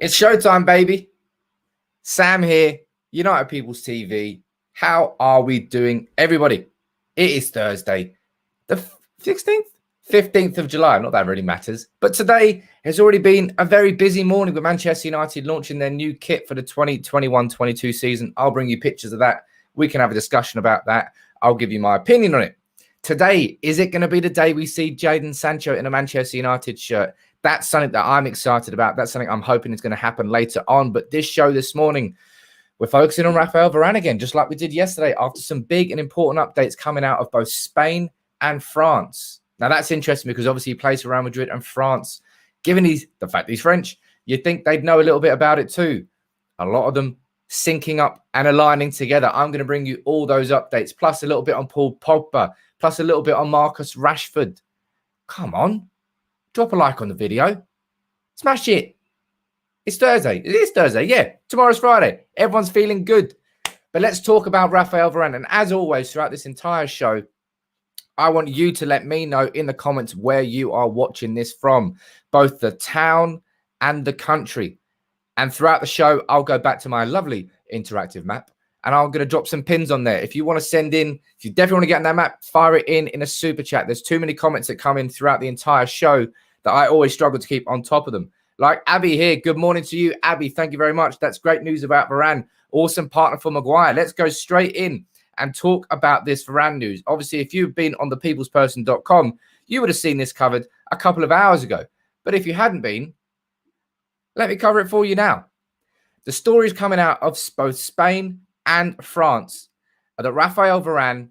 It's showtime, baby. Sam here, United People's TV. How are we doing, everybody? It is Thursday, the 16th? 15th of July. Not that really matters. But today has already been a very busy morning with Manchester United launching their new kit for the 2021-22 season. I'll bring you pictures of that. We can have a discussion about that. I'll give you my opinion on it. Today, is it going to be the day we see Jadon Sancho in a Manchester United shirt? That's something that I'm excited about. That's something I'm hoping is going to happen later on. But this show this morning, we're focusing on Raphael Varane again, just like we did yesterday, after some big and important updates coming out of both Spain and France. Now, that's interesting because obviously he plays for Real Madrid and France. Given the fact that he's French, you'd think they'd know a little bit about it too. A lot of them syncing up and aligning together. I'm going to bring you all those updates, plus a little bit on Paul Pogba, plus a little bit on Marcus Rashford. Come on. Drop a like on the video. Smash it. It's Thursday. It is Thursday. Yeah. Tomorrow's Friday. Everyone's feeling good. But let's talk about Raphael Varane. And as always, throughout this entire show, I want you to let me know in the comments where you are watching this from, both the town and the country. And throughout the show, I'll go back to my lovely interactive map and I'm going to drop some pins on there. If you want to send in, if you definitely want to get on that map, fire it in a super chat. There's too many comments that come in throughout the entire show that I always struggle to keep on top of them. Like Abby here. Good morning to you, Abby. Thank you very much. That's great news about Varane. Awesome partner for Maguire. Let's go straight in and talk about this Varane news. Obviously, if you've been on thepeoplesperson.com, you would have seen this covered a couple of hours ago. But if you hadn't been, let me cover it for you now. The stories coming out of both Spain and France are that Raphael Varane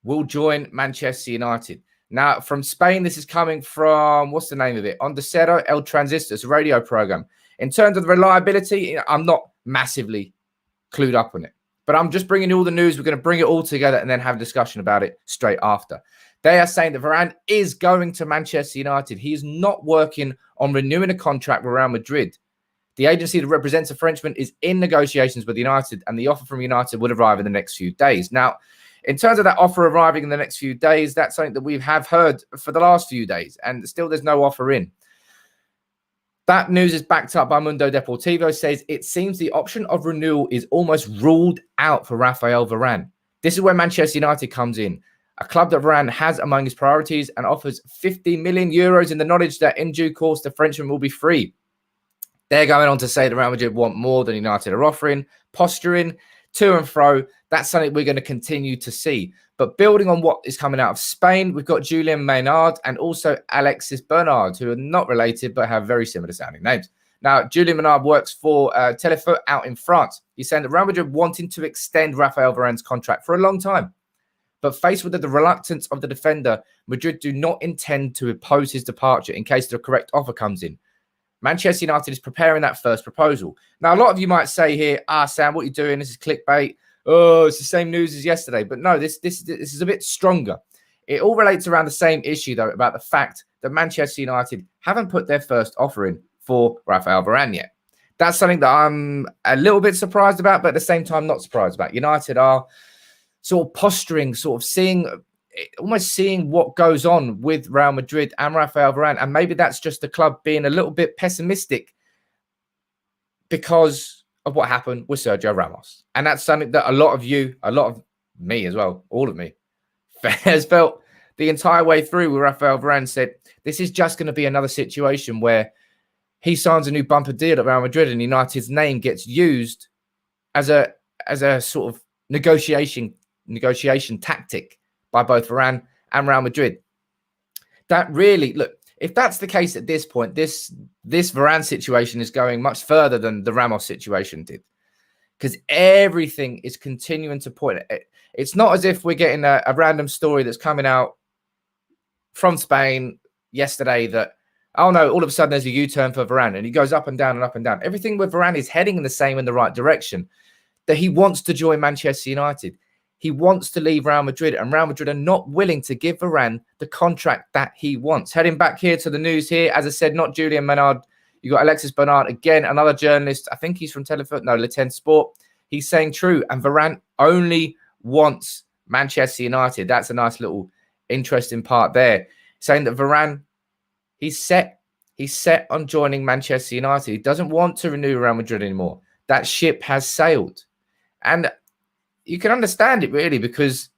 will join Manchester United. Now, from Spain, this is coming from, what's the name of it? Onda Cero El Transistor, it's a radio program. In terms of the reliability, I'm not massively clued up on it. But I'm just bringing you all the news. We're going to bring it all together and then have a discussion about it straight after. They are saying that Varane is going to Manchester United. He is not working on renewing a contract with Real Madrid. The agency that represents the Frenchman is in negotiations with United, and the offer from United would arrive in the next few days. Now, in terms of that offer arriving in the next few days, that's something that we have heard for the last few days, and still there's no offer in. That news is backed up by Mundo Deportivo, says it seems the option of renewal is almost ruled out for Raphael Varane. This is where Manchester United comes in, a club that Varane has among his priorities and offers 50 million euros in the knowledge that in due course the Frenchman will be free. They're going on to say that Real Madrid want more than United are offering, posturing, to and fro. That's something we're going to continue to see. But building on what is coming out of Spain, we've got Julian Maynard and also Alexis Bernard, who are not related but have very similar sounding names. Now, Julian Maynard works for Telefoot out in France. He's saying that Real Madrid wanting to extend Raphael Varane's contract for a long time. But faced with the reluctance of the defender, Madrid do not intend to oppose his departure in case the correct offer comes in. Manchester United is preparing that first proposal. Now, a lot of you might say here, Sam, what are you doing? This is clickbait. Oh, it's the same news as yesterday. But no, this is a bit stronger. It all relates around the same issue, though, about the fact that Manchester United haven't put their first offer in for Raphael Varane yet. That's something that I'm a little bit surprised about, but at the same time, not surprised about. United are sort of posturing, sort of almost seeing what goes on with Real Madrid and Raphael Varane. And maybe that's just the club being a little bit pessimistic because of what happened with Sergio Ramos. And that's something that a lot of you, a lot of me as well, all of me, has felt the entire way through with Raphael Varane said, this is just going to be another situation where he signs a new bumper deal at Real Madrid and United's name gets used as a sort of negotiation tactic by both Varane and Real Madrid. That really, look, if that's the case at this point, this Varane situation is going much further than the Ramos situation did. Because everything is continuing to point. It's not as if we're getting a random story that's coming out from Spain yesterday that, oh no, all of a sudden there's a U-turn for Varane and he goes up and down and up and down. Everything with Varane is heading in the right direction. That he wants to join Manchester United. He wants to leave Real Madrid, and Real Madrid are not willing to give Varane the contract that he wants. Heading back here to the news here, as I said, not Julian Maynard. You got Alexis Bernard, again, another journalist. I think he's from Telefoot. No, Le 10 Sport. He's saying true, and Varane only wants Manchester United. That's a nice little interesting part there. Saying that Varane, he's set. He's set on joining Manchester United. He doesn't want to renew Real Madrid anymore. That ship has sailed. And you can understand it, really, because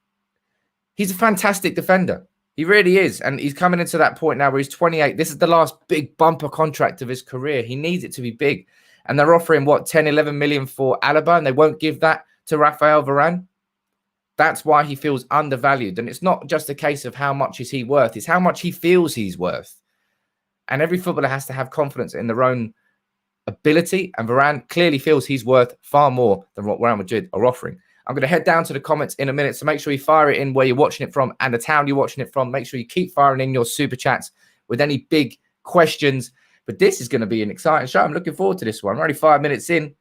he's a fantastic defender. He really is. And he's coming into that point now where he's 28. This is the last big bumper contract of his career. He needs it to be big. And they're offering, 10, 11 million for Alaba, and they won't give that to Raphael Varane. That's why he feels undervalued. And it's not just a case of how much is he worth. It's how much he feels he's worth. And every footballer has to have confidence in their own ability. And Varane clearly feels he's worth far more than what Real Madrid are offering. I'm going to head down to the comments in a minute. So make sure you fire it in where you're watching it from and the town you're watching it from. Make sure you keep firing in your super chats with any big questions. But this is going to be an exciting show. I'm looking forward to this one. I'm already 5 minutes in.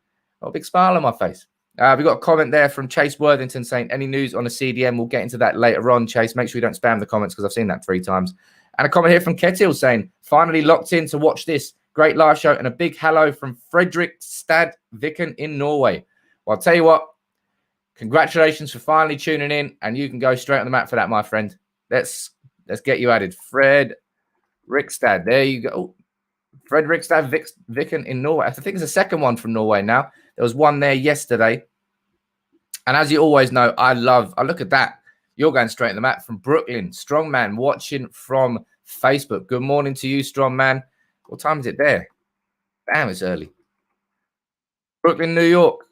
Got a big smile on my face. We got a comment there from Chase Worthington saying, any news on the CDM? We'll get into that later on, Chase. Make sure you don't spam the comments because I've seen that 3 times. And a comment here from Ketil saying, finally locked in to watch this great live show. And a big hello from Fredrikstad Viken in Norway. Well, I'll tell you what, congratulations for finally tuning in. And you can go straight on the map for that, my friend. Let's get you added. Fredrikstad. There you go. Fredrikstad Viken in Norway. I think it's the second one from Norway now. There was one there yesterday. And as you always know, I look at that. You're going straight in the map from Brooklyn. Strongman watching from Facebook. Good morning to you, Strongman. What time is it there? Damn, it's early. Brooklyn, New York.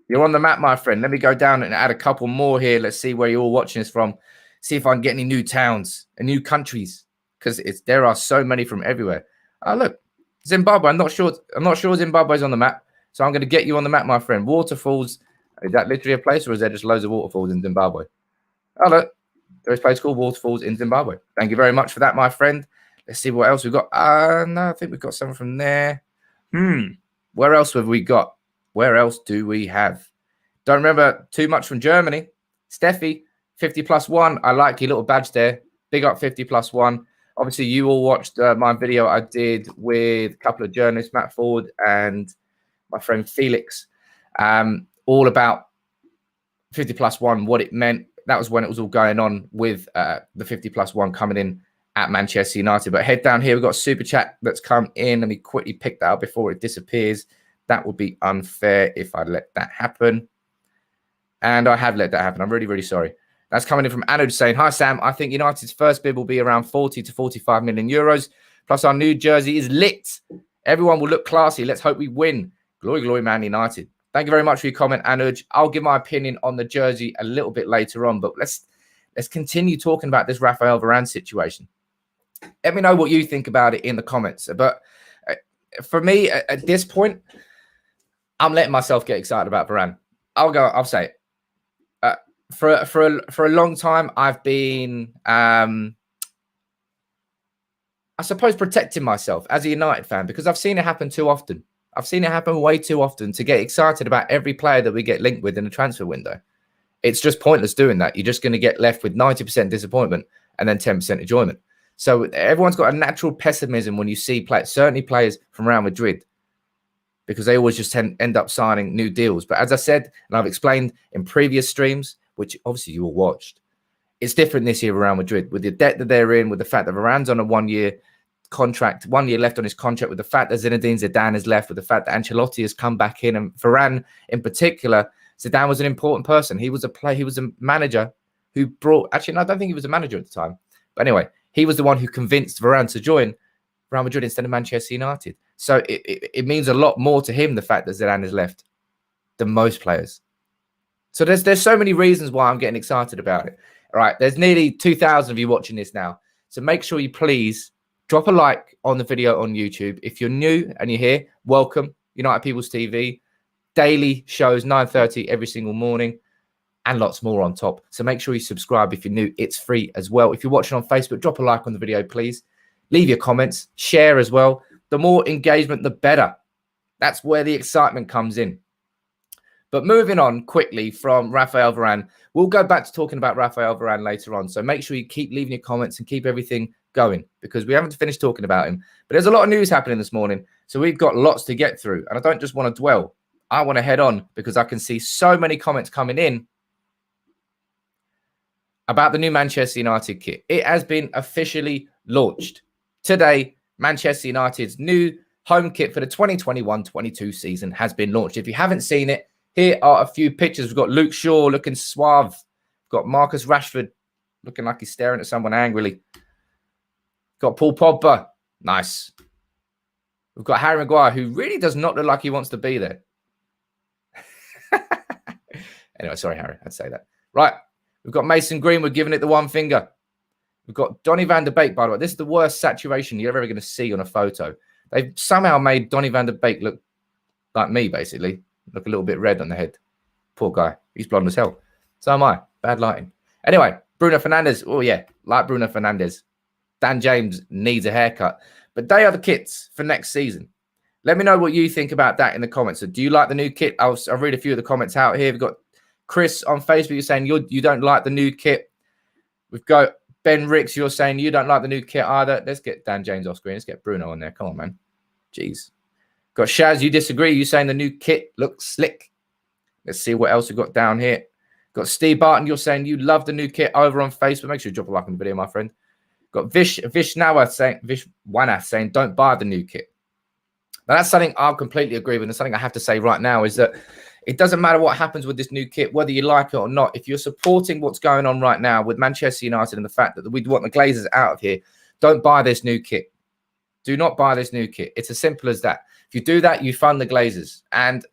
You're on the map, my friend. Let me go down and add a couple more here. Let's see where you're all watching us from. See if I can get any new towns and new countries. Because there are so many from everywhere. Oh, look. Zimbabwe. I'm not sure Zimbabwe's on the map. So I'm going to get you on the map, my friend. Waterfalls. Is that literally a place, or is there just loads of waterfalls in Zimbabwe? Oh, look. There's a place called Waterfalls in Zimbabwe. Thank you very much for that, my friend. Let's see what else we've got. No, I think we've got something from there. Where else have we got? Where else do we have? Don't remember too much from Germany. Steffi, 50+1. I like your little badge there. Big up 50+1. Obviously, you all watched my video I did with a couple of journalists, Matt Ford and my friend Felix, all about 50+1, what it meant. That was when it was all going on with the 50+1 coming in at Manchester United. But head down here, we've got a super chat that's come in. Let me quickly pick that up before it disappears. That would be unfair if I let that happen. And I have let that happen. I'm really, really sorry. That's coming in from Anuj saying, hi, Sam. I think United's first bid will be around 40 to 45 million euros. Plus, our new jersey is lit. Everyone will look classy. Let's hope we win. Glory, glory, Man United. Thank you very much for your comment, Anuj. I'll give my opinion on the jersey a little bit later on, but let's continue talking about this Raphael Varane situation. Let me know what you think about it in the comments. But for me, at this point, I'm letting myself get excited about Varane. I'll say it. For a long time, I've been, I suppose, protecting myself as a United fan because I've seen it happen too often. I've seen it happen way too often to get excited about every player that we get linked with in the transfer window. It's just pointless doing that. You're just going to get left with 90% disappointment and then 10% enjoyment. So everyone's got a natural pessimism when you see players, certainly players from Real Madrid, because they always just end up signing new deals. But as I said, and I've explained in previous streams, which obviously you all watched, it's different this year with Real Madrid. With the debt that they're in, with the fact that Varane's on a 1 year contract, 1 year left on his contract, with the fact that Zinedine Zidane is left, with the fact that Ancelotti has come back in, and Varane in particular, Zidane was an important person. He was a manager who brought, actually, no, I don't think he was a manager at the time. But anyway, he was the one who convinced Varane to join Real Madrid instead of Manchester United. So it means a lot more to him, the fact that Zidane is left, than most players. So there's so many reasons why I'm getting excited about it. All right, there's nearly 2,000 of you watching this now. So make sure you please drop a like on the video on YouTube. If you're new and you're here, welcome. United People's TV. Daily shows, 9:30 every single morning. And lots more on top. So make sure you subscribe if you're new. It's free as well. If you're watching on Facebook, drop a like on the video, please. Leave your comments. Share as well. The more engagement, the better. That's where the excitement comes in. But moving on quickly from Raphael Varane, we'll go back to talking about Raphael Varane later on. So make sure you keep leaving your comments and keep everything going because we haven't finished talking about him. But there's a lot of news happening this morning. So we've got lots to get through. And I don't just want to dwell. I want to head on because I can see so many comments coming in about the new Manchester United kit. It has been officially launched. Today, Manchester United's new home kit for the 2021-22 season has been launched. If you haven't seen it, here are a few pictures. We've got Luke Shaw looking suave. We've got Marcus Rashford looking like he's staring at someone angrily. Got Paul Pogba. Nice. We've got Harry Maguire, who really does not look like he wants to be there. Anyway, sorry, Harry. I'd say that. Right. We've got Mason Greenwood giving it the one finger. We've got Donny van de Beek, by the way. This is the worst saturation you're ever going to see on a photo. They've somehow made Donny van de Beek look like me, basically. Look a little bit red on the head. Poor guy. He's blonde as hell. So am I. Bad lighting. Anyway, Bruno Fernandes. Oh, yeah. Like Bruno Fernandes. Dan James needs a haircut. But they are the kits for next season. Let me know what you think about that in the comments. So do you like the new kit? I'll read a few of the comments out here. We've got Chris on Facebook. You're saying you don't like the new kit. We've got Ben Ricks. You're saying you don't like the new kit either. Let's get Dan James off screen. Let's get Bruno on there. Come on, man. Jeez. Got Shaz. You disagree. You're saying the new kit looks slick. Let's see what else we've got down here. Got Steve Barton. You're saying you love the new kit over on Facebook. Make sure you drop a like on the video, my friend. Got Vishwana saying don't buy the new kit. Now, that's something I'll completely agree with. And something I have to say right now is that it doesn't matter what happens with this new kit, whether you like it or not. If you're supporting what's going on right now with Manchester United and the fact that we want the Glazers out of here, don't buy this new kit. Do not buy this new kit. It's as simple as that. If you do that, you fund the Glazers. And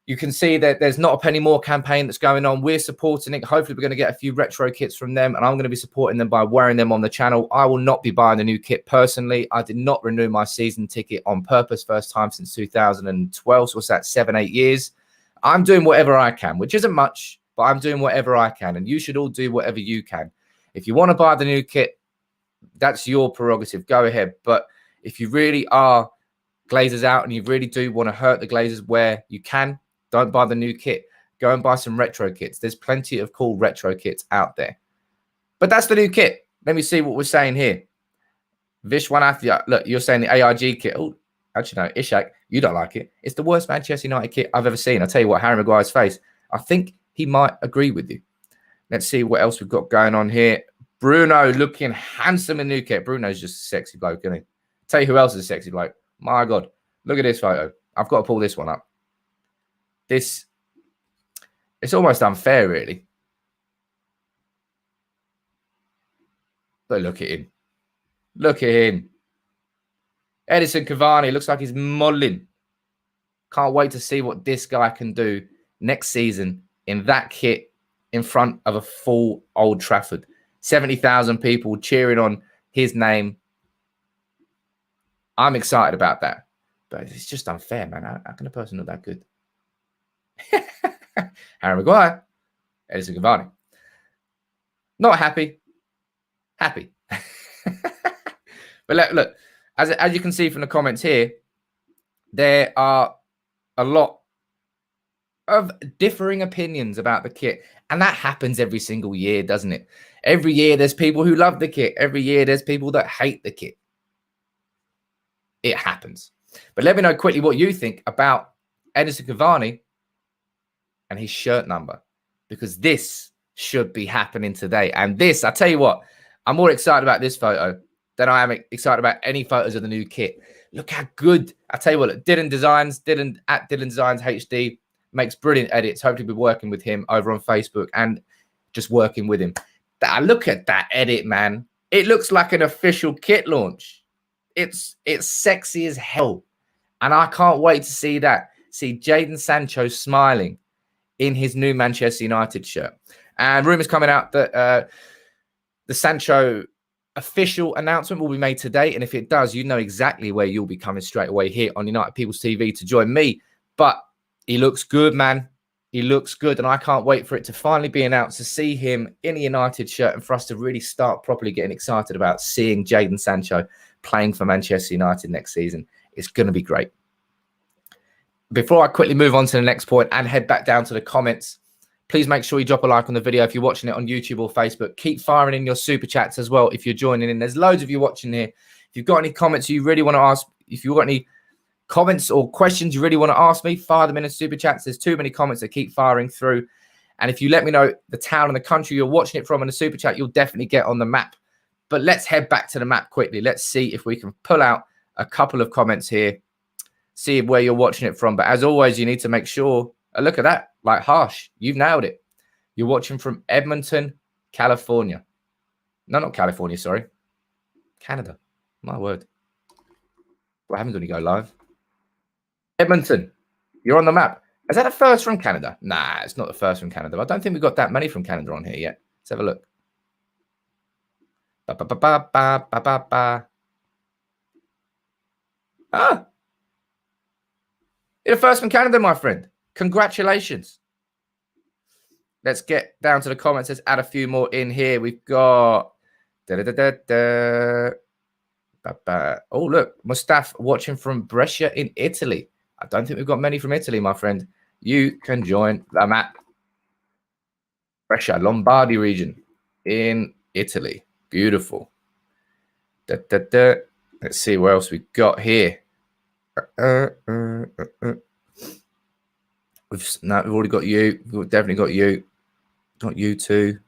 you can see that there's not a penny more campaign that's going on. We're supporting it. Hopefully, we're going to get a few retro kits from them, and I'm going to be supporting them by wearing them on the channel. I will not be buying the new kit personally. I did not renew my season ticket on purpose. First time since 2012. So what's that, 7-8 years? I'm doing whatever I can, which isn't much, but I'm doing whatever I can, and you should all do whatever you can. If you want to buy the new kit, that's your prerogative. Go ahead. But if you really are Glazers out and you really do want to hurt the Glazers where you can, don't buy the new kit. Go and buy some retro kits. There's plenty of cool retro kits out there. But that's the new kit. Let me see what we're saying here. Vishwanath, look, you're saying the AIG kit. Oh, actually, no, Ishak, you don't like it. It's the worst Manchester United kit I've ever seen. I'll tell you what, Harry Maguire's face. I think he might agree with you. Let's see what else we've got going on here. Bruno looking handsome in the new kit. Bruno's just a sexy bloke, isn't he? Tell you who else is a sexy bloke. My God. Look at this photo. I've got to pull this one up. It's almost unfair, really. But look at him. Look at him. Edison Cavani looks like he's modelling. Can't wait to see what this guy can do next season in that kit in front of a full Old Trafford. 70,000 people cheering on his name. I'm excited about that. But it's just unfair, man. How can a person look that good? Harry Maguire, Edison Cavani. Not happy. Happy. But look, as you can see from the comments here, there are a lot of differing opinions about the kit. And that happens every single year, doesn't it? Every year there's people who love the kit. Every year there's people that hate the kit. It happens. But let me know quickly what you think about Edison Cavani and his shirt number, because this should be happening today. And this, I tell you what, I'm more excited about this photo than I am excited about any photos of the new kit. Look how good. I tell you what, look, Dylan Designs HD makes brilliant edits. Hopefully we'll be working with him over on Facebook and just working with him. Look at that edit, man. It looks like an official kit launch. It's sexy as hell. And I can't wait to see that. See Jadon Sancho smiling in his new Manchester United shirt. And rumours coming out that the Sancho official announcement will be made today. And if it does, you know exactly where you'll be coming straight away here on United People's TV to join me. But he looks good, man. He looks good. And I can't wait for it to finally be announced, to see him in a United shirt and for us to really start properly getting excited about seeing Jadon Sancho playing for Manchester United next season. It's going to be great. Before I quickly move on to the next point and head back down to the comments, please make sure you drop a like on the video if you're watching it on YouTube or Facebook. Keep firing in your super chats as well if you're joining in. There's loads of you watching here. If you've got any comments you really want to ask, if you've got any comments or questions you really want to ask me, fire them in the super chats. There's too many comments that keep firing through. And if you let me know the town and the country you're watching it from in the super chat, you'll definitely get on the map. But let's head back to the map quickly. Let's see if we can pull out a couple of comments here. See where you're watching it from. But as always, you need to make sure. Look at that. Like Harsh. You've nailed it. You're watching from Edmonton, California. No, not California, sorry. Canada. My word. What happens when you go live? Edmonton. You're on the map. Is that a first from Canada? Nah, it's not the first from Canada. I don't think we've got that many from Canada on here yet. Let's have a look. Ah. You're the first from Canada, my friend. Congratulations. Let's get down to the comments. Let's add a few more in here. We've got... Oh, look. Mustaf watching from Brescia in Italy. I don't think we've got many from Italy, my friend. You can join the map. Brescia, Lombardy region in Italy. Beautiful. Let's see what else we got here. We've already got you. We've definitely got you. Got you too.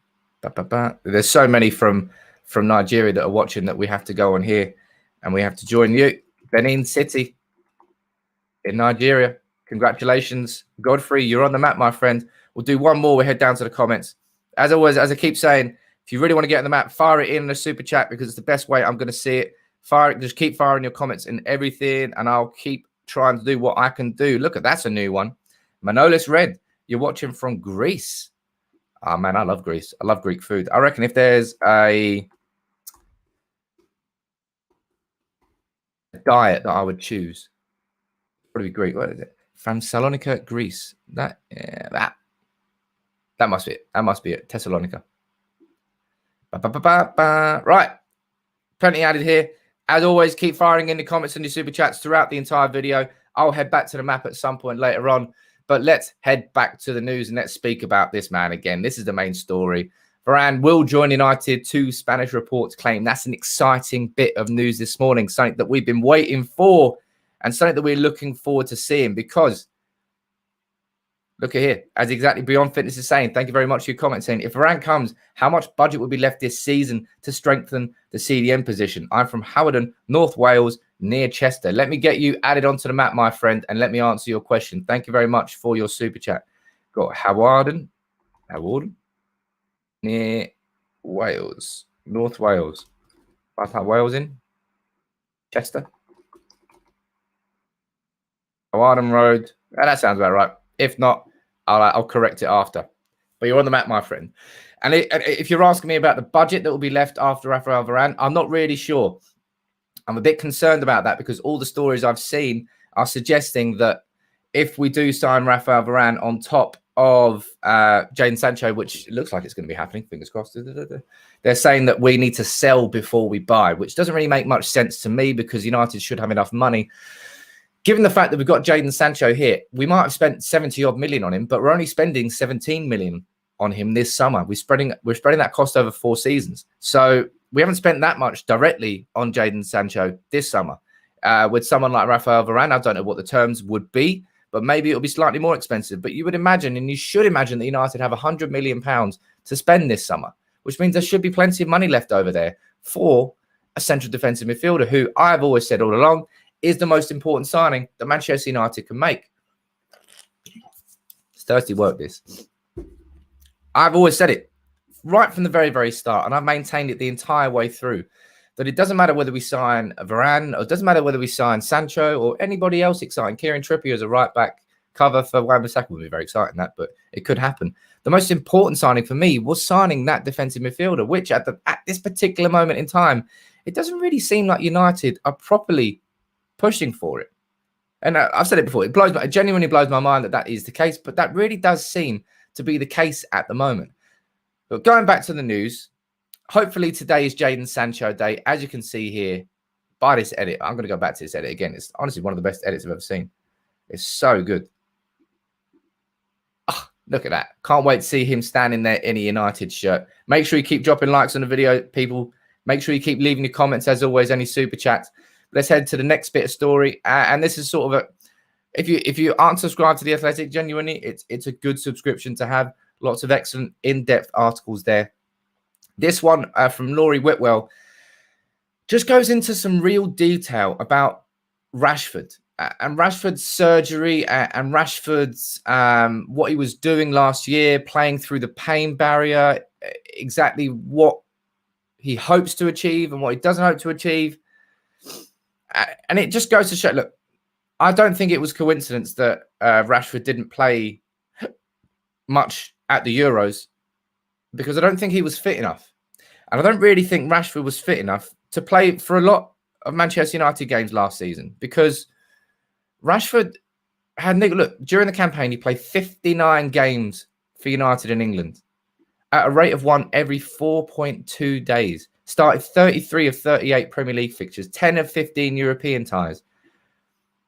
There's so many from Nigeria that are watching that we have to go on here and we have to join you. Benin City in Nigeria. Congratulations. Godfrey, you're on the map, my friend. We'll do one more. We'll head down to the comments. As always, as I keep saying, if you really want to get on the map, fire it in a super chat because it's the best way I'm going to see it. Fire it. Just keep firing your comments and everything, and I'll keep trying to do what I can do. Look at that's a new one. Manolis Red, you're watching from Greece. Oh, man, I love Greece. I love Greek food. I reckon if there's a diet that I would choose, probably Greek. What is it? From Salonika, Greece. That must be it. That must be it. Thessalonica. Right. Plenty added here. As always, keep firing in the comments and your super chats throughout the entire video. I'll head back to the map at some point later on. But let's head back to the news and let's speak about this man again. This is the main story. Varane will join United. 2 Spanish reports claim. That's an exciting bit of news this morning. Something that we've been waiting for and something that we're looking forward to seeing because look at here, as exactly Beyond Fitness is saying, thank you very much for your comment saying, if Varane comes, how much budget will be left this season to strengthen the CDM position? I'm from Hawarden, North Wales, near Chester. Let me get you added onto the map, my friend, and let me answer your question. Thank you very much for your super chat. Got Hawarden, near Wales, North Wales. I type Wales in. Chester. Hawarden Road. That sounds about right. If not, I'll correct it after. But you're on the map, my friend. And if you're asking me about the budget that will be left after Raphael Varane, I'm not really sure. I'm a bit concerned about that because all the stories I've seen are suggesting that if we do sign Raphael Varane on top of Jadon Sancho, which looks like it's going to be happening, fingers crossed, they're saying that we need to sell before we buy, which doesn't really make much sense to me because United should have enough money. Given the fact that we've got Jadon Sancho here, we might have spent 70-odd million on him, but we're only spending 17 million on him this summer. We're spreading that cost over 4 seasons. So we haven't spent that much directly on Jadon Sancho this summer. With someone like Raphael Varane, I don't know what the terms would be, but maybe it'll be slightly more expensive. But you would imagine, and you should imagine that United have £100 million to spend this summer, which means there should be plenty of money left over there for a central defensive midfielder who I've always said all along is the most important signing that Manchester United can make. It's thirsty work, this. I've always said it right from the very, very start, and I've maintained it the entire way through, that it doesn't matter whether we sign Varane, or it doesn't matter whether we sign Sancho or anybody else exciting. Kieran Trippier as a right-back cover for Wan-Bissaka would be very exciting, that, but it could happen. The most important signing for me was signing that defensive midfielder, which at this particular moment in time, it doesn't really seem like United are properly pushing for it. And I've said it before, it genuinely blows my mind that is the case, but that really does seem to be the case at the moment. But going back to the news, hopefully today is Jadon Sancho day. As you can see here, by this edit, I'm going to go back to this edit again. It's honestly one of the best edits I've ever seen. It's so good. Oh, look at that. Can't wait to see him standing there in a United shirt. Make sure you keep dropping likes on the video, people. Make sure you keep leaving your comments, as always, any super chats. Let's head to the next bit of story. And this is sort of if you aren't subscribed to The Athletic, genuinely, it's a good subscription to have. Lots of excellent in-depth articles there. This one from Laurie Whitwell. just goes into some real detail about Rashford and Rashford's surgery and Rashford's what he was doing last year, playing through the pain barrier, exactly what he hopes to achieve and what he doesn't hope to achieve. And it just goes to show, look, I don't think it was coincidence that Rashford didn't play much at the Euros because I don't think he was fit enough. And I don't really think Rashford was fit enough to play for a lot of Manchester United games last season because Rashford had, look, during the campaign, he played 59 games for United in England at a rate of one every 4.2 days. Started 33 of 38 Premier League fixtures, 10 of 15 European ties.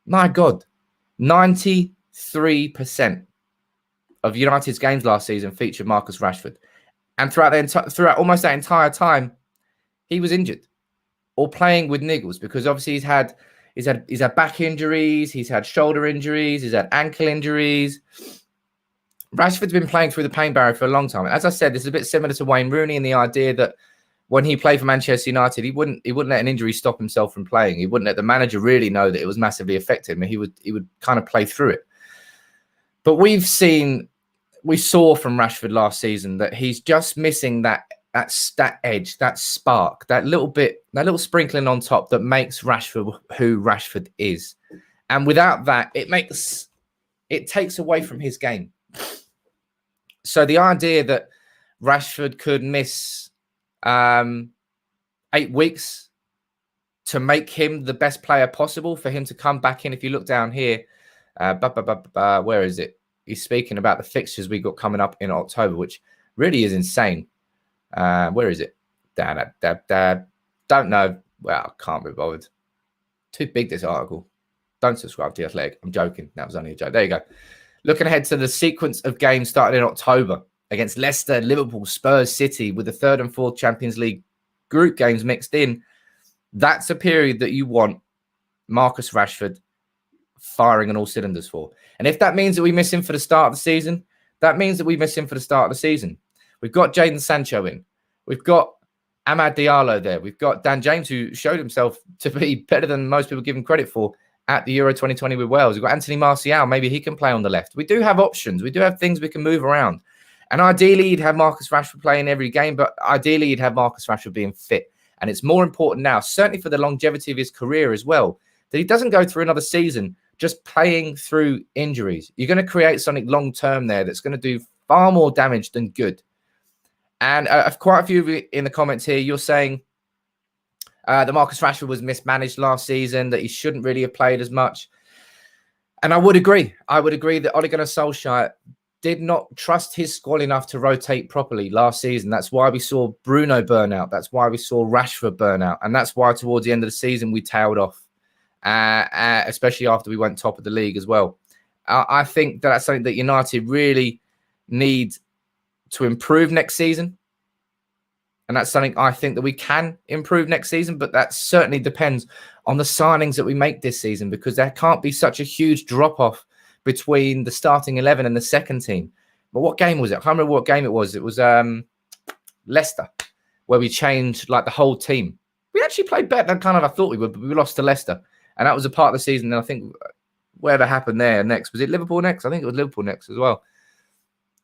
My God, 93% of United's games last season featured Marcus Rashford. And throughout almost that entire time, he was injured or playing with niggles because obviously he's had back injuries, he's had shoulder injuries, he's had ankle injuries. Rashford's been playing through the pain barrier for a long time. As I said, this is a bit similar to Wayne Rooney in the idea that when he played for Manchester United, he wouldn't let an injury stop himself from playing. He wouldn't let the manager really know that it was massively affecting him. He would kind of play through it. But we saw from Rashford last season that he's just missing that edge, that spark, that little sprinkling on top that makes Rashford who Rashford is. And without that, it takes away from his game. So the idea that Rashford could miss 8 weeks to make him the best player possible, for him to come back in. If you look down here, where is it? He's speaking about the fixtures we got coming up in October, which really is insane. Where is it? Don't know. Well, can't be bothered. Too big, this article. Don't subscribe to The Athletic. I'm joking. That was only a joke. There you go. Looking ahead to the sequence of games starting in October against Leicester, Liverpool, Spurs, City, with the third and fourth Champions League group games mixed in. That's a period that you want Marcus Rashford firing on all cylinders for. And if that means that we miss him for the start of the season, that means that we miss him for the start of the season. We've got Jadon Sancho in. We've got Amad Diallo there. We've got Dan James, who showed himself to be better than most people give him credit for at the Euro 2020 with Wales. We've got Anthony Martial. Maybe he can play on the left. We do have options. We do have things we can move around. And ideally, you'd have Marcus Rashford playing every game, but ideally, you'd have Marcus Rashford being fit. And it's more important now, certainly for the longevity of his career as well, that he doesn't go through another season just playing through injuries. You're going to create something long-term there that's going to do far more damage than good. And quite a few of you in the comments here, you're saying that Marcus Rashford was mismanaged last season, that he shouldn't really have played as much. And I would agree. I would agree that Ole Gunnar Solskjaer did not trust his squad enough to rotate properly last season. That's why we saw Bruno burn out. That's why we saw Rashford burn out. And that's why towards the end of the season, we tailed off, especially after we went top of the league as well. I think that's something that United really need to improve next season. And that's something I think that we can improve next season, but that certainly depends on the signings that we make this season, because there can't be such a huge drop-off between the starting 11 and the second team. But what game was it? I can't remember what game it was. It was Leicester, where we changed like the whole team. We actually played better than kind of I thought we would, but we lost to Leicester. And that was a part of the season. And I think whatever happened there next, was it Liverpool next? I think it was Liverpool next as well.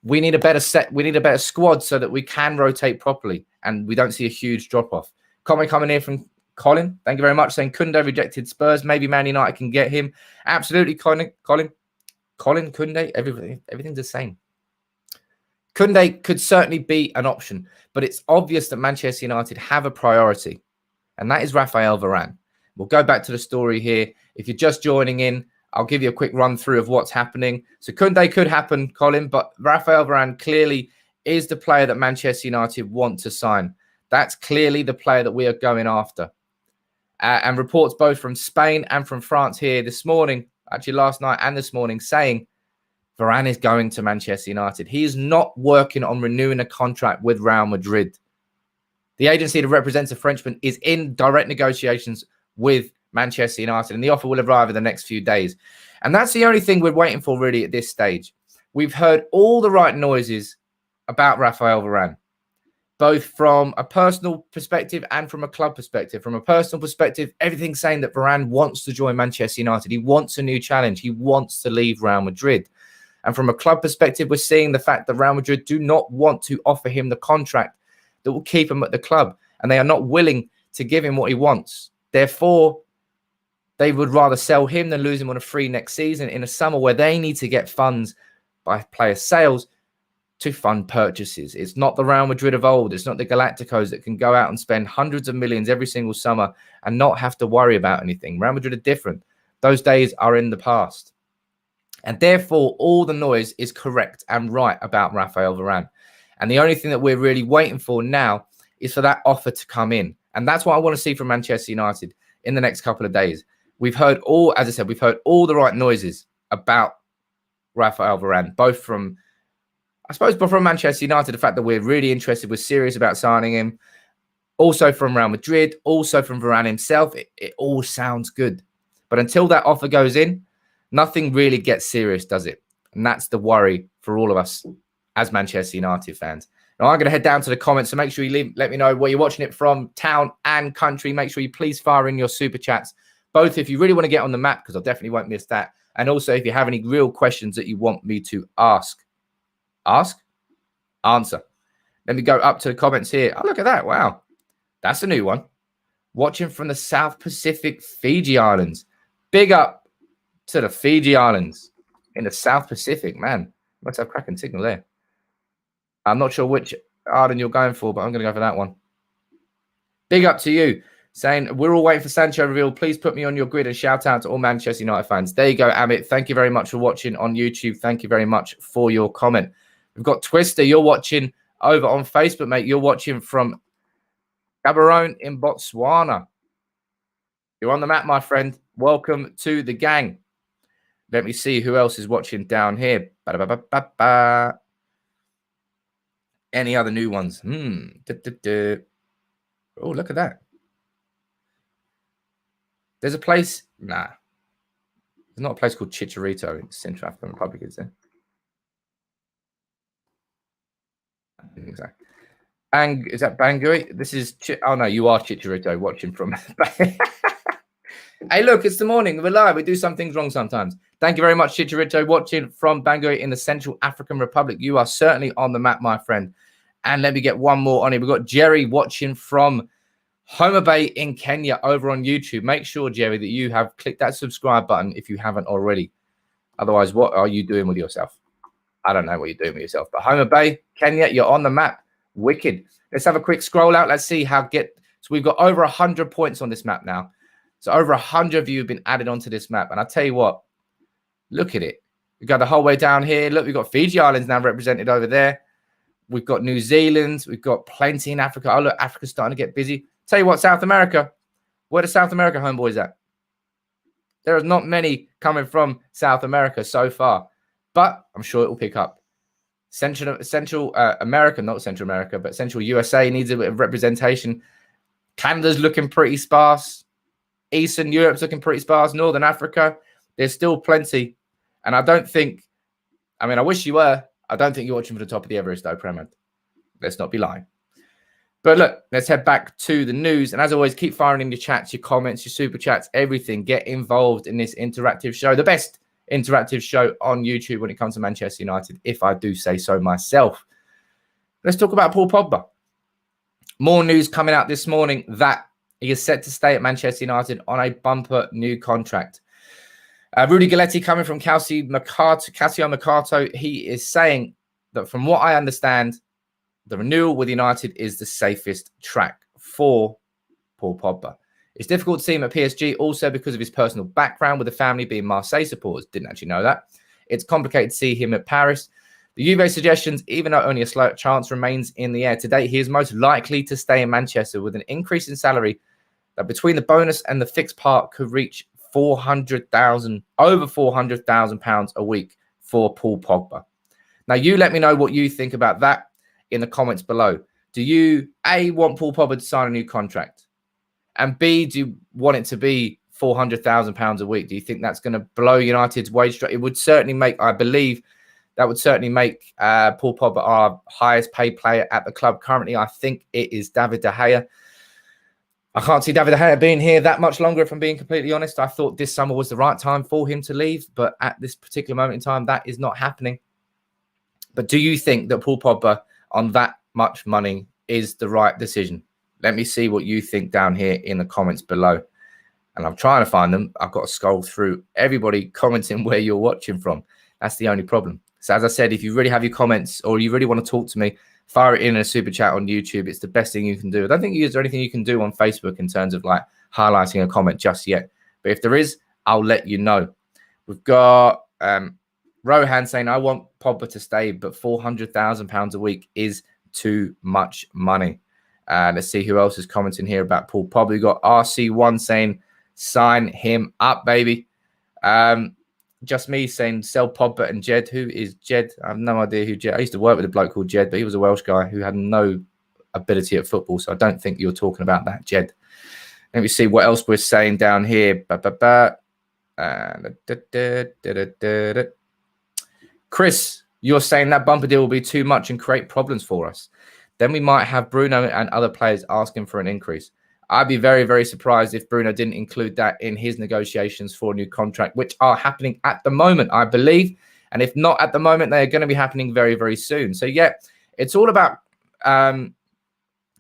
We need a better set. We need a better squad so that we can rotate properly and we don't see a huge drop-off. Comment coming here from Colin. Thank you very much. Saying Koundé rejected Spurs. Maybe Man United can get him. Absolutely, Colin, Koundé, everything's the same. Koundé could certainly be an option, but it's obvious that Manchester United have a priority, and that is Raphael Varane. We'll go back to the story here. If you're just joining in, I'll give you a quick run through of what's happening. So Koundé could happen, Colin, but Raphael Varane clearly is the player that Manchester United want to sign. That's clearly the player that we are going after. And reports both from Spain and from France here this morning, actually last night and this morning, saying Varane is going to Manchester United. He is not working on renewing a contract with Real Madrid. The agency that represents the Frenchman is in direct negotiations with Manchester United, and the offer will arrive in the next few days. And that's the only thing we're waiting for really at this stage. We've heard all the right noises about Raphael Varane, both from a personal perspective and from a club perspective. From a personal perspective, everything's saying that Varane wants to join Manchester United. He wants a new challenge. He wants to leave Real Madrid. And from a club perspective, we're seeing the fact that Real Madrid do not want to offer him the contract that will keep him at the club. And they are not willing to give him what he wants. Therefore, they would rather sell him than lose him on a free next season in a summer where they need to get funds by player sales to fund purchases. It's not the Real Madrid of old. It's not the Galacticos that can go out and spend hundreds of millions every single summer and not have to worry about anything. Real Madrid are different. Those days are in the past. And therefore, all the noise is correct and right about Raphael Varane. And the only thing that we're really waiting for now is for that offer to come in. And that's what I want to see from Manchester United in the next couple of days. We've heard all, as I said, we've heard all the right noises about Raphael Varane, both from, I suppose, but from Manchester United, the fact that we're really interested, we're serious about signing him. Also from Real Madrid, also from Varane himself. It all sounds good. But until that offer goes in, nothing really gets serious, does it? And that's the worry for all of us as Manchester United fans. Now, I'm going to head down to the comments, so make sure you let me know where you're watching it from, town and country. Make sure you please fire in your super chats, both if you really want to get on the map, because I definitely won't miss that, and also if you have any real questions that you want me to ask. Ask? Answer. Let me go up to the comments here. Oh, look at that. Wow. That's a new one. Watching from the South Pacific Fiji Islands. Big up to the Fiji Islands in the South Pacific, man. Must have cracking signal there. I'm not sure which island you're going for, but I'm going to go for that one. Big up to you. Saying, we're all waiting for Sancho reveal. Please put me on your grid and shout out to all Manchester United fans. There you go, Amit. Thank you very much for watching on YouTube. Thank you very much for your comment. We've got Twister. You're watching over on Facebook, mate. You're watching from Gaborone in Botswana. You're on the map, my friend. Welcome to the gang. Let me see who else is watching down here. Ba-da-ba-ba-ba-ba. Any other new ones? Oh, look at that. There's a place. Nah. There's not a place called Chicharito in Central African Republic, is there? Exactly. And is that Bangui? This is. Oh, no, you are Chicharito watching from. Hey, look, it's the morning. We're live. We do some things wrong sometimes. Thank you very much, Chicharito, watching from Bangui in the Central African Republic. You are certainly on the map, my friend. And let me get one more on here. We've got Jerry watching from Homa Bay in Kenya over on YouTube. Make sure, Jerry, that you have clicked that subscribe button if you haven't already. Otherwise, what are you doing with yourself? I don't know what you're doing with yourself. But Homa Bay, Kenya, you're on the map. Wicked. Let's have a quick scroll out. Let's see how So we've got over 100 points on this map now. So over 100 of you have been added onto this map. And I'll tell you what, look at it. We've got the whole way down here. Look, we've got Fiji Islands now represented over there. We've got New Zealand. We've got plenty in Africa. Oh, look, Africa's starting to get busy. Tell you what, South America. Where the South America homeboys at? There are not many coming from South America so far. But I'm sure it will pick up. Central America, not Central America, but Central USA needs a bit of representation. Canada's looking pretty sparse. Eastern Europe's looking pretty sparse. Northern Africa, there's still plenty. And I don't think, I mean, I wish you were. I don't think you're watching for the top of the Everest, though, Premad. Let's not be lying. But look, let's head back to the news. And as always, keep firing in your chats, your comments, your super chats, everything. Get involved in this interactive show. The best interactive show on YouTube when it comes to Manchester United, if I do say so myself. Let's talk about Paul Pogba. More news coming out this morning that he is set to stay at Manchester United on a bumper new contract. Rudy Galletti coming from Calcio Mercato, he is saying that from what I understand, the renewal with United is the safest track for Paul Pogba. It's difficult to see him at PSG also because of his personal background with the family being Marseille supporters. Didn't actually know that. It's complicated to see him at Paris. The Juve suggestions, even though only a slight chance remains in the air today, he is most likely to stay in Manchester with an increase in salary that between the bonus and the fixed part could reach over £400,000 a week for Paul Pogba. Now, you let me know what you think about that in the comments below. Do you, A, want Paul Pogba to sign a new contract? And B, do you want it to be £400,000 a week? Do you think that's going to blow United's wage structure? It would certainly make, I believe, that would certainly make Paul Pogba our highest paid player at the club. Currently, I think it is David De Gea. I can't see David De Gea being here that much longer, if I'm being completely honest. I thought this summer was the right time for him to leave, but at this particular moment in time, that is not happening. But do you think that Paul Pogba on that much money is the right decision? Let me see what you think down here in the comments below. And I'm trying to find them. I've got to scroll through everybody commenting where you're watching from. That's the only problem. So as I said, if you really have your comments or you really want to talk to me, fire it in a super chat on YouTube. It's the best thing you can do. I don't think there's anything you can do on Facebook in terms of like highlighting a comment just yet. But if there is, I'll let you know. We've got Rohan saying, I want Pogba to stay, but £400,000 a week is too much money. Let's see who else is commenting here about Paul Pogba. We've got RC1 saying, sign him up, baby. Just me saying sell Pogba and Jed. Who is Jed? I have no idea who Jed. I used to work with a bloke called Jed, but he was a Welsh guy who had no ability at football. So I don't think you're talking about that, Jed. Let me see what else we're saying down here. Chris, you're saying that bumper deal will be too much and create problems for us. Then we might have Bruno and other players asking for an increase. I'd be very, very surprised if Bruno didn't include that in his negotiations for a new contract, which are happening at the moment, I believe. And if not at the moment, they're going to be happening very, very soon. So, yeah, it's all about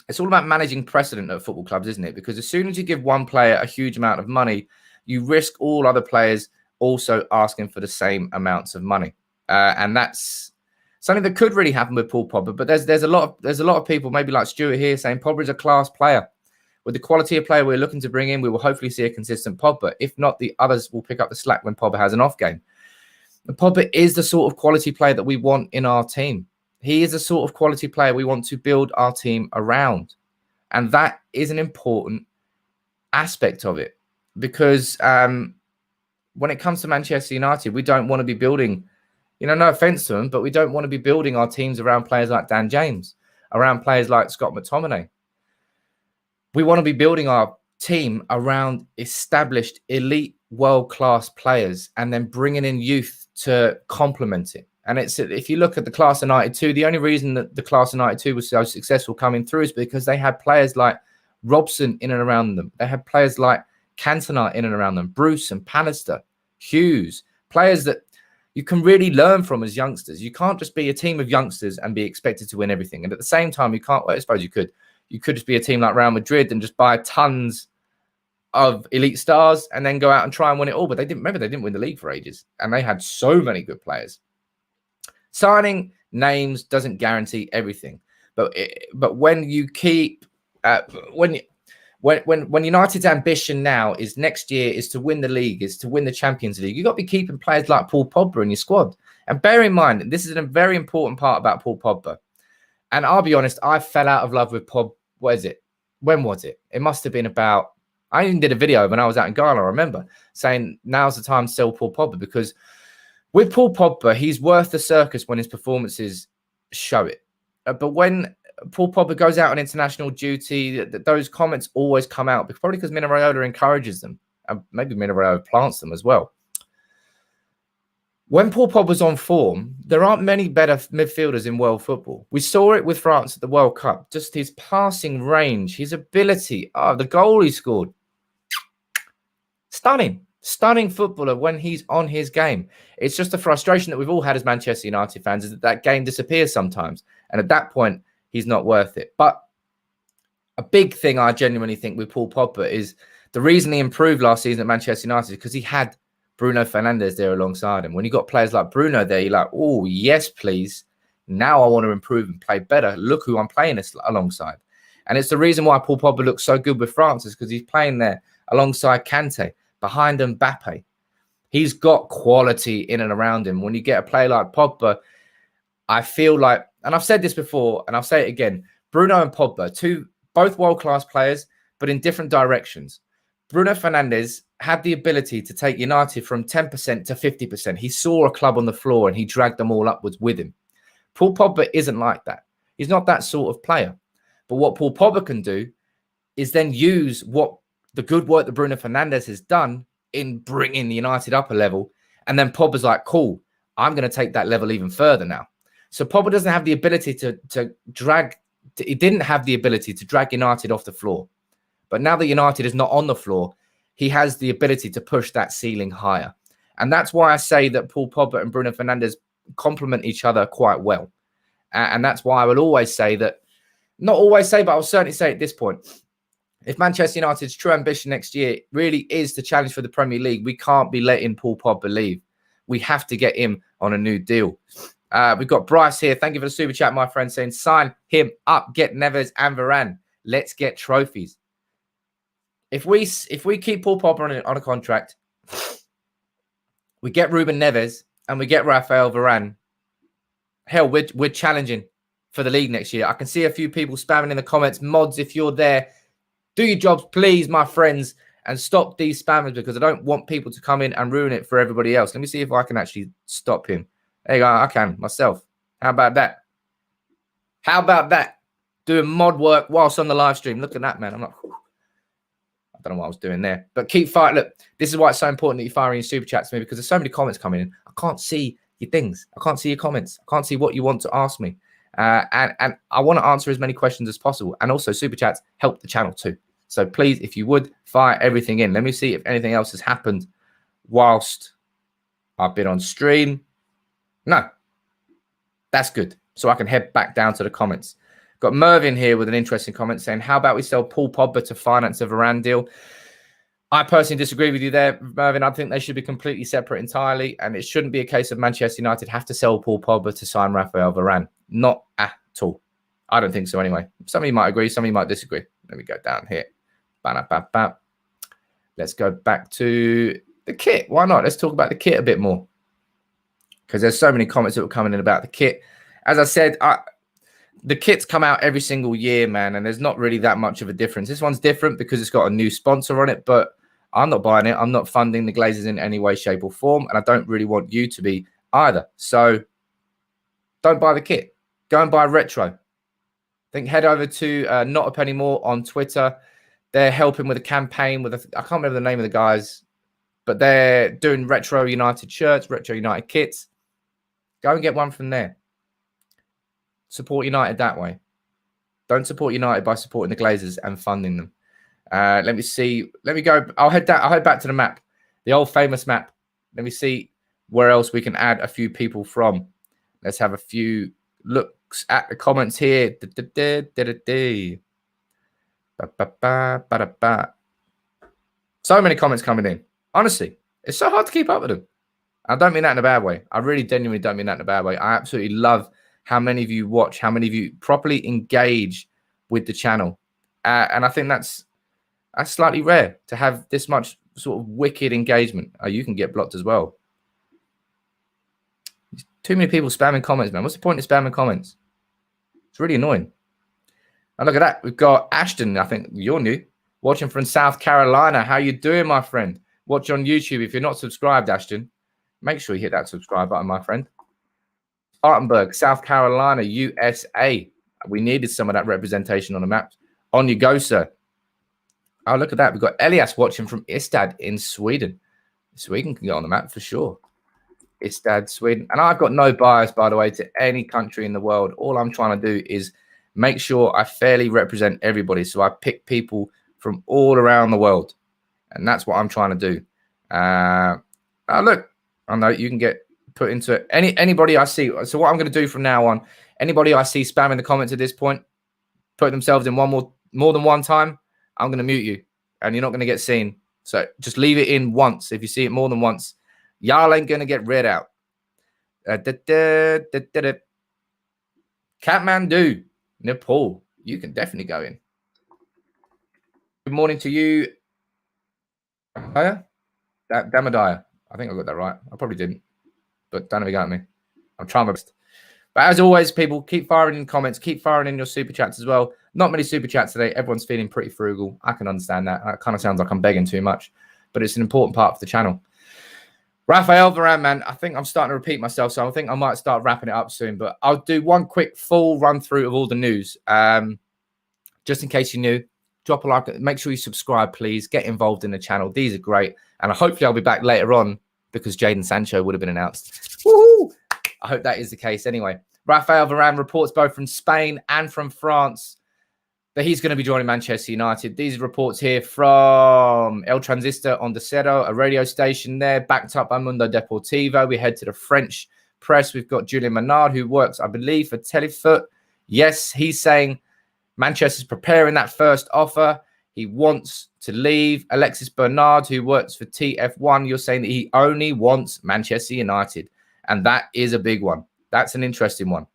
managing precedent at football clubs, isn't it? Because as soon as you give one player a huge amount of money, you risk all other players also asking for the same amounts of money. And that's something that could really happen with Paul Pogba. But there's a lot of people, maybe like Stuart here, saying Pogba is a class player. With the quality of player we're looking to bring in, we will hopefully see a consistent Pogba. If not, the others will pick up the slack when Pogba has an off game. And Pogba is the sort of quality player that we want in our team. He is the sort of quality player we want to build our team around. And that is an important aspect of it. Because when it comes to Manchester United, we don't want to be building, no offense to them, but we don't want to be building our teams around players like Dan James, around players like Scott McTominay. We want to be building our team around established elite world-class players and then bringing in youth to complement it. And it's, if you look at the class of 92, the only reason that the class of 92 was so successful coming through is because they had players like Robson in and around them. They had players like Cantona in and around them, Bruce and Pallister, Hughes, players that you can really learn from as youngsters. You can't just be a team of youngsters and be expected to win everything. And at the same time, you can't, well, I suppose you could. You could just be a team like Real Madrid and just buy tons of elite stars and then go out and try and win it all. But they didn't win the league for ages. And they had so many good players. Signing names doesn't guarantee everything. But when you keep when United's ambition now is next year is to win the league, is to win the Champions League, you've got to be keeping players like Paul Pogba in your squad. And bear in mind, this is a very important part about Paul Pogba. And I'll be honest, I fell out of love with Pogba. What is it? When was it? It must have been about, I even did a video when I was out in Ghana, I remember, saying now's the time to sell Paul Pogba, because with Paul Pogba, he's worth the circus when his performances show it. But when Paul Pogba goes out on international duty, those comments always come out, probably because Mino Raiola encourages them, and maybe Mino Raiola plants them as well. When Paul Pogba's on form, there aren't many better midfielders in world football. We saw it with France at the World Cup. Just his passing range, his ability. The goal he scored. Stunning footballer when he's on his game. It's just a frustration that we've all had as Manchester United fans, is that game disappears sometimes. And at that point, he's not worth it. But a big thing I genuinely think with Paul Pogba is the reason he improved last season at Manchester United is because he had Bruno Fernandes there alongside him. When you got players like Bruno there, you're like, oh, yes, please. Now I want to improve and play better. Look who I'm playing this alongside. And it's the reason why Paul Pogba looks so good with France, is because he's playing there alongside Kante, behind Mbappe. He's got quality in and around him. When you get a player like Pogba, I feel like, and I've said this before, and I'll say it again, Bruno and Pogba, both world-class players, but in different directions. Bruno Fernandes had the ability to take United from 10% to 50%. He saw a club on the floor and he dragged them all upwards with him. Paul Pogba isn't like that. He's not that sort of player. But what Paul Pogba can do is then use what the good work that Bruno Fernandes has done in bringing United up a level. And then Pogba's like, cool, I'm going to take that level even further now. So Pogba doesn't have the ability to drag. He didn't have the ability to drag United off the floor. But now that United is not on the floor, he has the ability to push that ceiling higher. And that's why I say that Paul Pogba and Bruno Fernandes complement each other quite well. And that's why I will always say that, not always say, but I'll certainly say at this point, if Manchester United's true ambition next year really is to challenge for the Premier League, we can't be letting Paul Pogba leave. We have to get him on a new deal. We've got Bryce here. Thank you for the super chat, my friend, saying sign him up, get Neves and Varane. Let's get trophies. If we keep Paul Pogba on a contract, we get Ruben Neves and we get Raphael Varane, hell, we're challenging for the league next year. I can see a few people spamming in the comments. Mods, if you're there, do your jobs, please, my friends, and stop these spammers because I don't want people to come in and ruin it for everybody else. Let me see if I can actually stop him. There you go. I can myself. How about that? How about that? Doing mod work whilst on the live stream. Look at that, man. I'm like, whew. I don't know what I was doing there. But keep fighting. Look, this is why it's so important that you fire in your super chats to me because there's so many comments coming in. I can't see your things. I can't see your comments. I can't see what you want to ask me. And I want to answer as many questions as possible. And also, super chats help the channel too. So please, if you would, fire everything in. Let me see if anything else has happened whilst I've been on stream. No, that's good. So I can head back down to the comments. Got Mervyn here with an interesting comment saying, how about we sell Paul Pogba to finance a Varane deal? I personally disagree with you there, Mervyn. I think they should be completely separate entirely. And it shouldn't be a case of Manchester United have to sell Paul Pogba to sign Raphael Varane. Not at all. I don't think so anyway. Some of you might agree. Some of you might disagree. Let me go down here. Let's go back to the kit. Why not? Let's talk about the kit a bit more. Because there's so many comments that were coming in about the kit. As I said, the kits come out every single year, man, and there's not really that much of a difference. This one's different because it's got a new sponsor on it, but I'm not buying it. I'm not funding the Glazers in any way, shape, or form, and I don't really want you to be either. So don't buy the kit. Go and buy retro. I think head over to Not a Penny More on Twitter. They're helping with a campaign with I can't remember the name of the guys, but they're doing retro United shirts, retro United kits. Go and get one from there. Support United that way. Don't support United by supporting the Glazers and funding them. Let me see. Let me go. I'll head back to the map, the old famous map. Let me see where else we can add a few people from. Let's have a few looks at the comments here. So many comments coming in. Honestly, it's so hard to keep up with them. I don't mean that in a bad way. I really genuinely don't mean that in a bad way. I absolutely love how many of you watch, how many of you properly engage with the channel. And I think that's slightly rare to have this much sort of wicked engagement. Oh, you can get blocked as well. Too many people spamming comments, man. What's the point of spamming comments? It's really annoying. And look at that. We've got Ashton. I think you're new. Watching from South Carolina. How you doing, my friend? Watch on YouTube. If you're not subscribed, Ashton, make sure you hit that subscribe button, my friend. Spartanburg, South Carolina, USA. We needed some of that representation on the map. On you go, sir. Oh, look at that. We've got Elias watching from Ystad in Sweden. Sweden can get on the map for sure. Ystad, Sweden. And I've got no bias, by the way, to any country in the world. All I'm trying to do is make sure I fairly represent everybody. So I pick people from all around the world. And that's what I'm trying to do. Look, I know you can get put into anybody I see. So what I'm going to do from now on, anybody I see spamming the comments at this point, put themselves in more than one time, I'm going to mute you and you're not going to get seen. So just leave it in once. If you see it more than once, y'all ain't going to get read out. Kathmandu, Nepal, you can definitely go in. Good morning to you. Damadaya. I think I got that right. I probably didn't. But don't have a go at me. I'm trying my best. But as always, people, keep firing in comments. Keep firing in your super chats as well. Not many super chats today. Everyone's feeling pretty frugal. I can understand that. It kind of sounds like I'm begging too much. But it's an important part of the channel. Raphael Varane, man. I think I'm starting to repeat myself. So I think I might start wrapping it up soon. But I'll do one quick full run through of all the news. Just in case you're new. Drop a like. Make sure you subscribe, please. Get involved in the channel. These are great. And hopefully I'll be back later on because Jadon Sancho would have been announced. Woohoo! I hope that is the case anyway. Raphael Varane reports both from Spain and from France that he's going to be joining Manchester United. These reports here from El Transistor on the Cero, a radio station there, backed up by Mundo Deportivo. We head to the French press. We've got Julien Menard, who works, I believe, for Telefoot. Yes, he's saying Manchester's preparing that first offer. He wants to leave. Alexis Bernard, who works for TF1, you're saying that he only wants Manchester United. And that is a big one. That's an interesting one.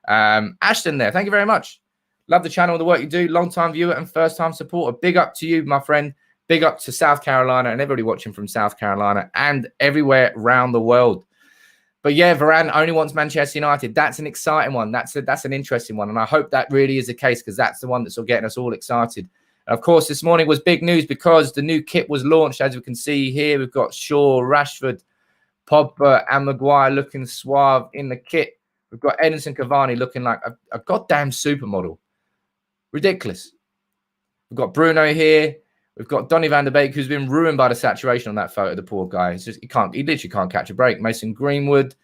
Ashton there, thank you very much. Love the channel, the work you do. Long-time viewer and first-time supporter. Big up to you, my friend. Big up to South Carolina and everybody watching from South Carolina and everywhere around the world. But yeah, Varane only wants Manchester United. That's an exciting one. That's an interesting one. And I hope that really is the case because that's the one that's getting us all excited. And of course, this morning was big news because the new kit was launched. As we can see here, we've got Shaw, Rashford, Pogba and Maguire looking suave in the kit. We've got Edinson Cavani looking like a goddamn supermodel. Ridiculous. We've got Bruno here. We've got Donny van der Beek, who's been ruined by the saturation on that photo. The poor guy. It's just he literally can't catch a break. Mason Greenwood.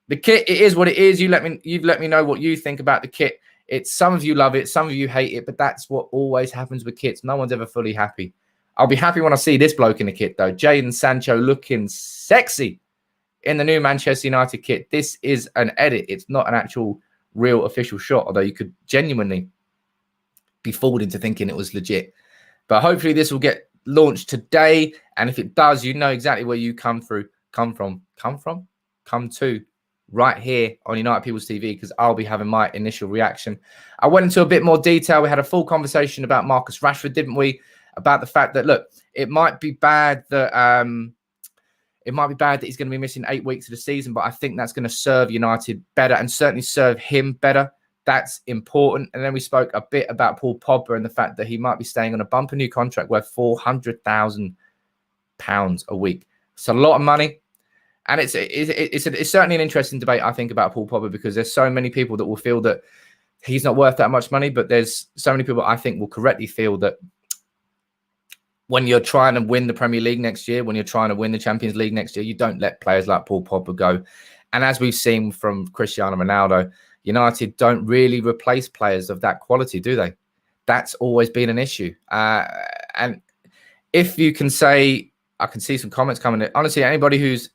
The kit, it is what it is. You've let me know what you think about the kit. It's some of you love it, some of you hate it, but that's what always happens with kits. No one's ever fully happy. I'll be happy when I see this bloke in the kit, though. Jadon Sancho looking sexy in the new Manchester United kit. This is an edit. It's not an actual real official shot, although you could genuinely be fooled into thinking it was legit. But hopefully this will get launched today. And if it does, you know exactly where you come to right here on United People's TV, because I'll be having my initial reaction. I went into a bit more detail. We had a full conversation about Marcus Rashford, didn't we? About the fact that, look, it might be bad that he's going to be missing 8 weeks of the season, but I think that's going to serve United better and certainly serve him better. That's important. And then we spoke a bit about Paul Pogba and the fact that he might be staying on a bumper new contract worth £400,000 a week. It's a lot of money. And it's certainly an interesting debate, I think, about Paul Pogba, because there's so many people that will feel that he's not worth that much money, but there's so many people I think will correctly feel that when you're trying to win the Premier League next year, when you're trying to win the Champions League next year, you don't let players like Paul Pogba go. And as we've seen from Cristiano Ronaldo, United don't really replace players of that quality, do they? That's always been an issue. And if you can say, I can see some comments coming in. Honestly, anybody who's,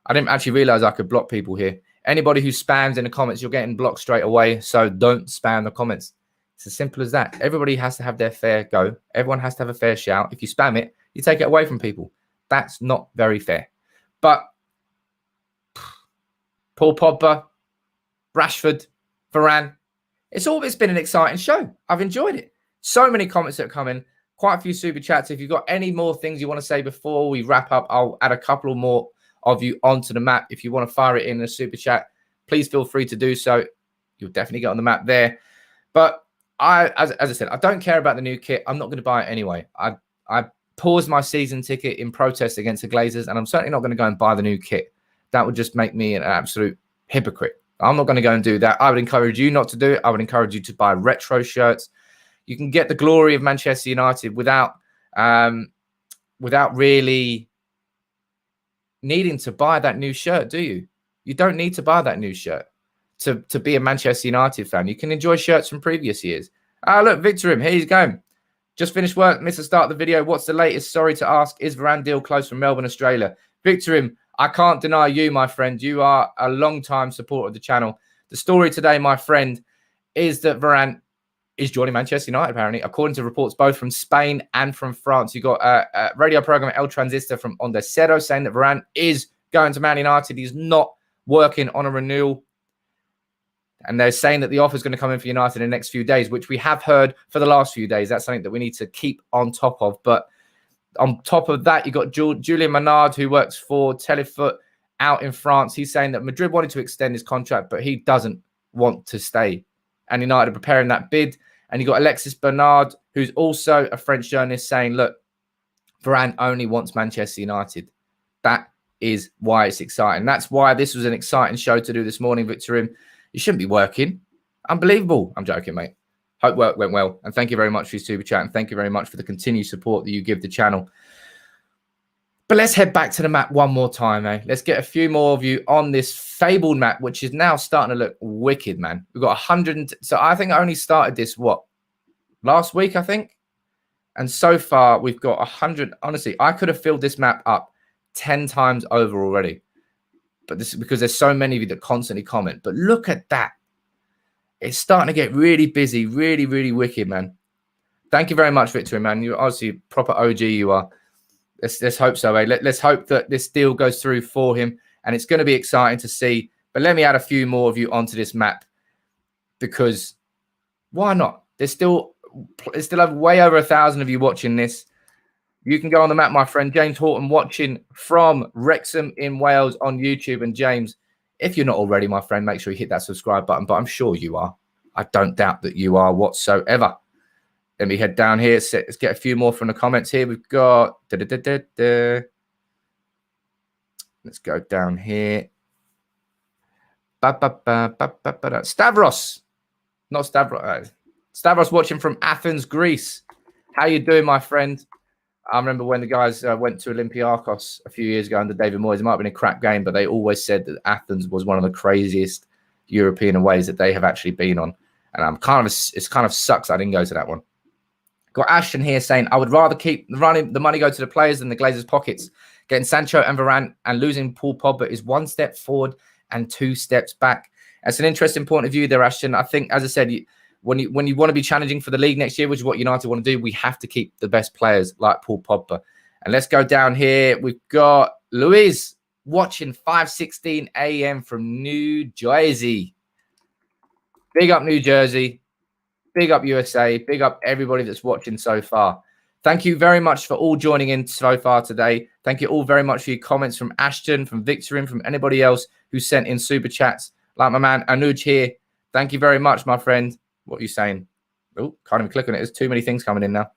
I didn't actually realize I could block people here. Anybody who spams in the comments, you're getting blocked straight away. So don't spam the comments. It's as simple as that. Everybody has to have their fair go. Everyone has to have a fair shout. If you spam it, you take it away from people. That's not very fair. But Paul Pogba, Rashford, Varane, it's been an exciting show. I've enjoyed it. So many comments that have come in. Quite a few super chats. If you've got any more things you want to say before we wrap up, I'll add a couple more of you onto the map. If you want to fire it in a super chat, please feel free to do so. You'll definitely get on the map there. But as I said, I don't care about the new kit. I'm not going to buy it anyway. I paused my season ticket in protest against the Glazers, and I'm certainly not going to go and buy the new kit. That would just make me an absolute hypocrite. I'm not going to go and do that. I would encourage you not to do it. I would encourage you to buy retro shirts. You can get the glory of Manchester United without really needing to buy that new shirt, do you? You don't need to buy that new shirt to be a Manchester United fan. You can enjoy shirts from previous years. Look, Victorim, here he's going. Just finished work, missed the start of the video. What's the latest? Sorry to ask. Is Varane deal close from Melbourne, Australia? Victorim, I can't deny you, my friend. You are a long-time supporter of the channel. The story today, my friend, is that Varane is joining Manchester United, apparently, according to reports both from Spain and from France. You got a radio program, El Transistor, from Onda Cero, saying that Varane is going to Man United. He's not working on a renewal. And they're saying that the offer is going to come in for United in the next few days, which we have heard for the last few days. That's something that we need to keep on top of. But on top of that, you got Julien Menard, who works for Telefoot out in France. He's saying that Madrid wanted to extend his contract, but he doesn't want to stay. And United are preparing that bid. And you got Alexis Bernard, who's also a French journalist, saying, look, Varane only wants Manchester United. That is why it's exciting. That's why this was an exciting show to do this morning, Victorim. You shouldn't be working. Unbelievable. I'm joking, mate. Hope work went well. And thank you very much for your super chat. And thank you very much for the continued support that you give the channel. But let's head back to the map one more time, eh? Let's get a few more of you on this fabled map, which is now starting to look wicked, man. We've got 100. So I think I only started this, last week, I think. And so far, we've got 100. Honestly, I could have filled this map up 10 times over already. But this is because there's so many of you that constantly comment. But look at that. It's starting to get really busy, really, really wicked, man. Thank you very much, Victor, man. You're obviously proper OG, you are. Let's hope so, eh? Let's hope that this deal goes through for him. And it's going to be exciting to see. But let me add a few more of you onto this map. Because why not? There's still have way over 1,000 of you watching this. You can go on the map, my friend. James Horton watching from Wrexham in Wales on YouTube. And James, if you're not already, my friend, make sure you hit that subscribe button. But I'm sure you are. I don't doubt that you are whatsoever. Let me head down here. Let's get a few more from the comments here. We've got... Let's go down here. Stavros. Not Stavros. Stavros watching from Athens, Greece. How you doing, my friend? I remember when the guys went to Olympiakos a few years ago under David Moyes. It might have been a crap game, but they always said that Athens was one of the craziest European aways that they have actually been on. And it's kind of sucks I didn't go to that one. Got Ashton here saying, I would rather keep the money go to the players than the Glazers' pockets. Getting Sancho and Varane and losing Paul Pogba is 1 step forward and 2 steps back. That's an interesting point of view there, Ashton. I think, as I said, when you want to be challenging for the league next year, which is what United want to do, we have to keep the best players like Paul Pogba. And let's go down here. We've got Louise watching 5:16 a.m. from New Jersey. Big up New Jersey. Big up USA. Big up everybody that's watching so far. Thank you very much for all joining in so far today. Thank you all very much for your comments from Ashton, from Victor, from anybody else who sent in super chats. Like my man Anuj here. Thank you very much, my friend. What are you saying? Oh, can't even click on it. There's too many things coming in now.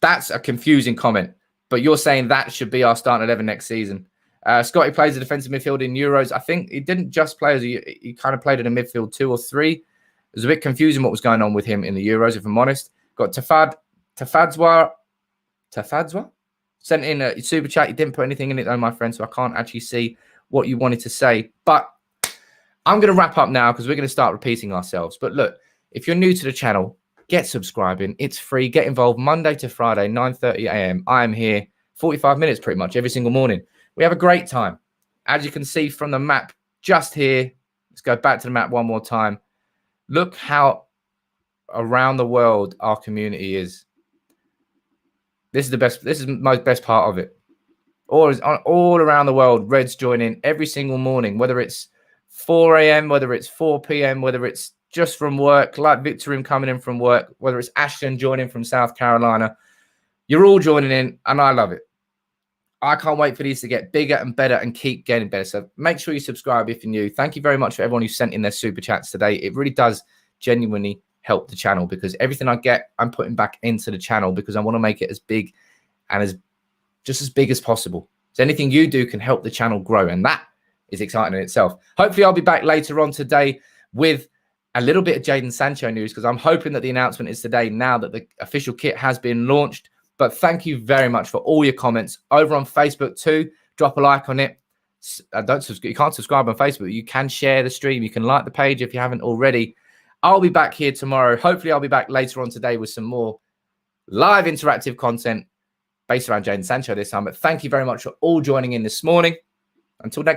That's a confusing comment. But you're saying that should be our starting 11 next season. Scotty plays a defensive midfield in Euros. I think he didn't just play he kind of played in a midfield 2 or 3. It was a bit confusing what was going on with him in the Euros, if I'm honest. Got Tafadzwa sent in a super chat. You didn't put anything in it, though, my friend, so I can't actually see what you wanted to say. But I'm going to wrap up now because we're going to start repeating ourselves. But look, if you're new to the channel, get subscribing. It's free. Get involved Monday to Friday, 9:30 a.m. I am here 45 minutes pretty much every single morning. We have a great time. As you can see from the map just here, let's go back to the map one more time. Look how around the world our community is. This is the best. This is the most best part of it. All around the world, Reds join in every single morning, whether it's 4 a.m., whether it's 4 p.m., whether it's just from work, like Victorim coming in from work, whether it's Ashton joining from South Carolina. You're all joining in, and I love it. I can't wait for these to get bigger and better and keep getting better. So make sure you subscribe if you're new. Thank you very much for everyone who sent in their super chats today. It really does genuinely help the channel because everything I get, I'm putting back into the channel because I want to make it as big and just as big as possible. So anything you do can help the channel grow, and that is exciting in itself. Hopefully, I'll be back later on today with a little bit of Jadon Sancho news because I'm hoping that the announcement is today now that the official kit has been launched. But thank you very much for all your comments over on Facebook too. Drop a like on it. You can't subscribe on Facebook. You can share the stream. You can like the page if you haven't already. I'll be back here tomorrow. Hopefully, I'll be back later on today with some more live interactive content based around Jadon Sancho this time. But thank you very much for all joining in this morning. Until next time.